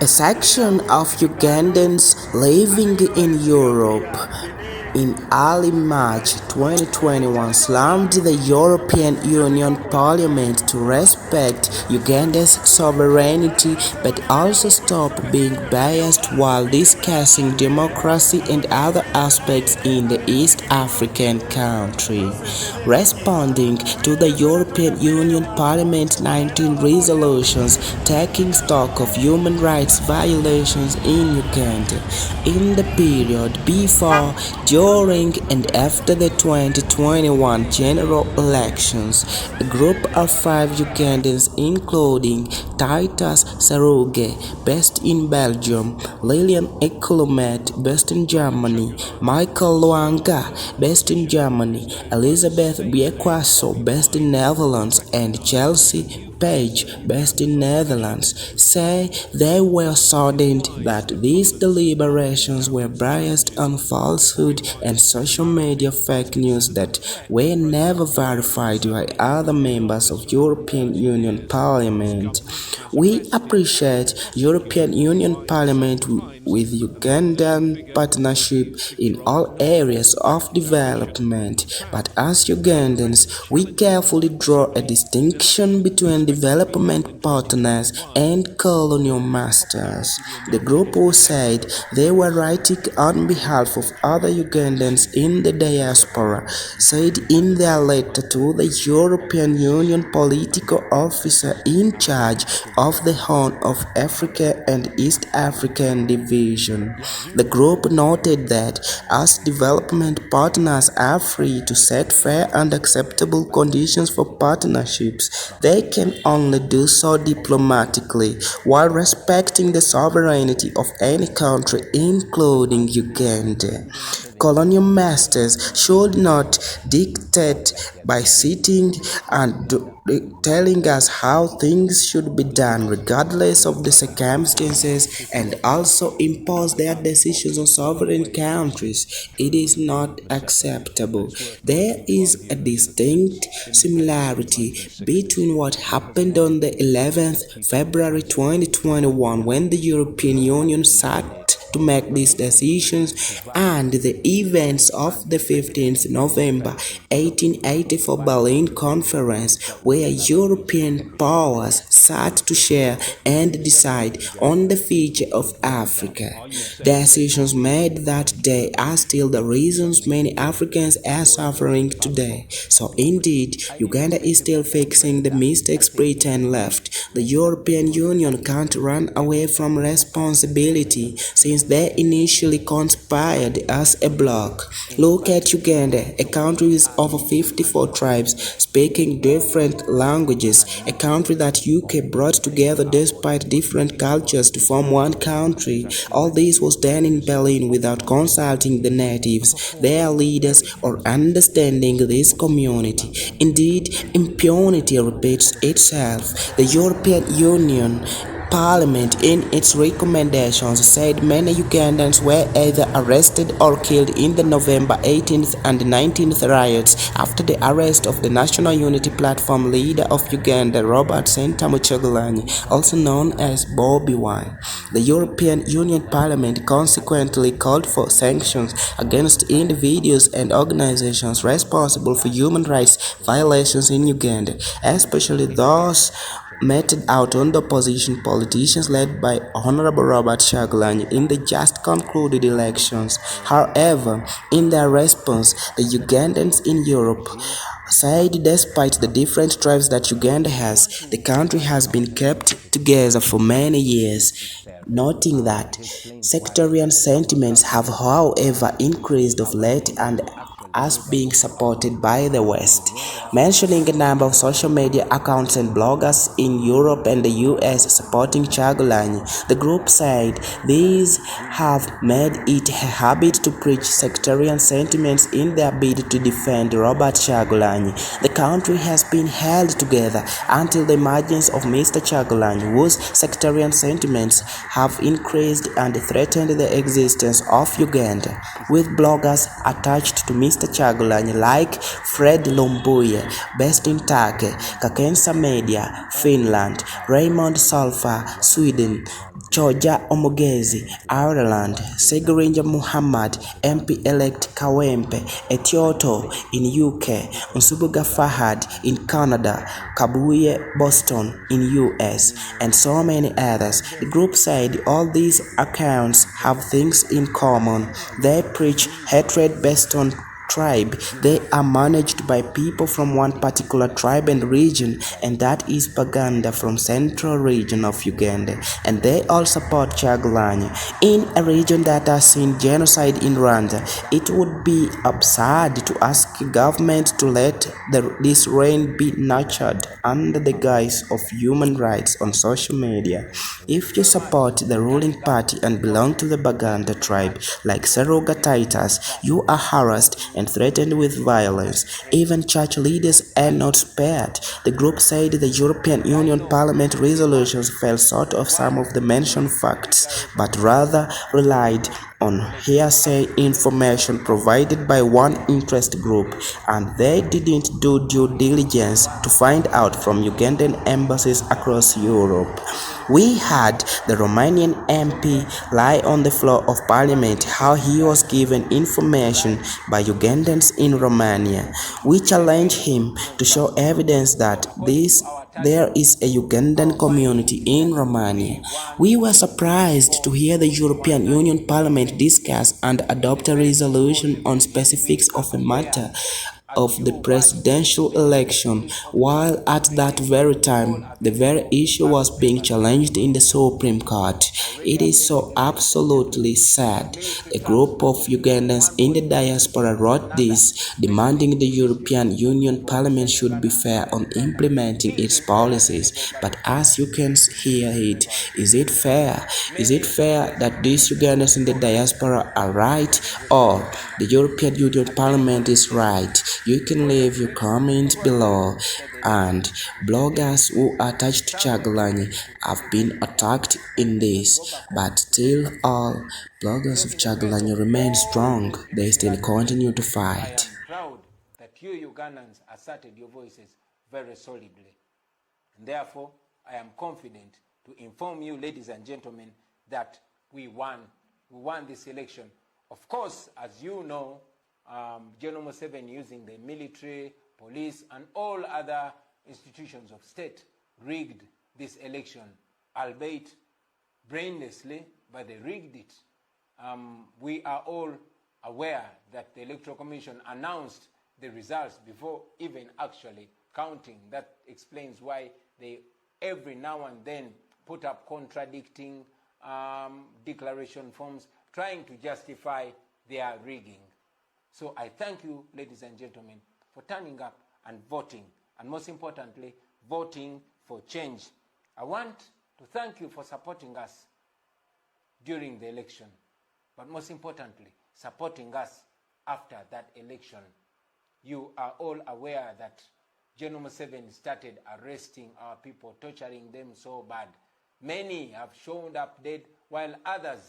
A section of Ugandans living in Europe in early March 2021 slammed the European Union Parliament to respect Uganda's sovereignty but also stop being biased while discussing democracy and other aspects in the East African country. Responding to the European Union Parliament 19 resolutions taking stock of human rights violations in Uganda in the period before, during and after the 2021 general elections, a group of 5 Ugandans including Titus Saruge, based in Belgium, Lilian Ekulumet, based in Germany, Michael Luanga, based in Germany, Elizabeth Biekwaso, based in Netherlands, and Chelsea Page, based in Netherlands, say they were saddened that these deliberations were biased on falsehood and social media fake news that were never verified by other members of European Union Parliament. We appreciate European Union Parliament with Ugandan partnership in all areas of development, but as Ugandans, we carefully draw a distinction between development partners and colonial masters. The group who said they were writing on behalf of other Ugandans in the diaspora said in their letter to the European Union political officer in charge of the Horn of Africa and East African Division. The group noted that as development partners are free to set fair and acceptable conditions for partnerships, they can only do so diplomatically while respecting the sovereignty of any country, including Uganda. Colonial masters should not dictate by sitting and telling us how things should be done regardless of the circumstances and also impose their decisions on sovereign countries. It is not acceptable. There is a distinct similarity between what happened on the 11th February 2021 when the European Union sat to make these decisions and the events of the 15th November 1884 Berlin Conference where European powers sat to share and decide on the future of Africa. Decisions made that day are still the reasons many Africans are suffering today. So indeed, Uganda is still fixing the mistakes Britain left. The European Union can't run away from responsibility since they initially conspired as a bloc. Look at Uganda, a country with over 54 tribes speaking different languages, a country that UK brought together despite different cultures to form one country. All this was done in Berlin without consulting the natives, their leaders, or understanding this community. Indeed, impunity repeats itself. The European Union Parliament in its recommendations said many Ugandans were either arrested or killed in the November 18th and 19th riots after the arrest of the National Unity Platform leader of Uganda, Robert Sentamu Kyagulanyi, also known as Bobi. The European Union Parliament consequently called for sanctions against individuals and organizations responsible for human rights violations in Uganda, especially those meted out on the opposition politicians led by Honorable Robert Kyagulanyi in the just concluded elections. However, in their response, the Ugandans in Europe said despite the different tribes that Uganda has, the country has been kept together for many years, noting that sectarian sentiments have however increased of late and as being supported by the West. Mentioning a number of social media accounts and bloggers in Europe and the US supporting Kyagulanyi, the group said these have made it a habit to preach sectarian sentiments in their bid to defend Robert Kyagulanyi. The country has been held together until the emergence of Mr. Kyagulanyi, whose sectarian sentiments have increased and threatened the existence of Uganda, with bloggers attached to Mr. Kyagulanyi like Fred Lumbuye, based in Turkey, Kakensa Media, Finland, Raymond Salfa, Sweden, Choja Omogezi, Ireland, Segurinja Muhammad, MP-elect Kawempe, Etioto in UK, Nsubuga Fahad in Canada, Kabuye Boston in US, and so many others. The group said all these accounts have things in common. They preach hatred based on tribe. They are managed by people from one particular tribe and region, and that is Baganda from central region of Uganda, and they all support Kyagulanyi in a region that has seen genocide in Rwanda. It would be absurd to ask government to let this reign be nurtured under the guise of human rights on social media. If you support the ruling party and belong to the Baganda tribe, like Seroga Titus, you are harassed and threatened with violence. Even church leaders are not spared. The group said the European Union Parliament resolutions fell short of some of the mentioned facts, but rather relied on hearsay information provided by one interest group, and they didn't do due diligence to find out from Ugandan embassies across Europe. We had the Romanian MP lie on the floor of parliament how he was given information by Ugandans in Romania. We challenged him to show evidence that there is a Ugandan community in Romania. We were surprised to hear the European Union Parliament discuss and adopt a resolution on specifics of a matter of the presidential election, while at that very time, the very issue was being challenged in the Supreme Court. It is so absolutely sad. A group of Ugandans in the diaspora wrote this, demanding the European Union Parliament should be fair on implementing its policies. But as you can hear it, is it fair? Is it fair that these Ugandans in the diaspora are right, or the European Union Parliament is right? You can leave your comment below. And bloggers who are attached to Kyagulanyi have been attacked in this, but still all bloggers of Kyagulanyi remain strong. They still continue to fight. I am proud that you Ugandans asserted your voices very solidly. And therefore, I am confident to inform you, ladies and gentlemen, that we won this election. Of course, as you know, General Museveni, using the military, police, and all other institutions of state, rigged this election, albeit brainlessly, but they rigged it. We are all aware that the Electoral Commission announced the results before even actually counting. That explains why they every now and then put up contradicting declaration forms, trying to justify their rigging. So I thank you, ladies and gentlemen, for turning up and voting, and most importantly, voting for change. I want to thank you for supporting us during the election, but most importantly, supporting us after that election. You are all aware that General Museveni started arresting our people, torturing them so bad. Many have shown up dead, while others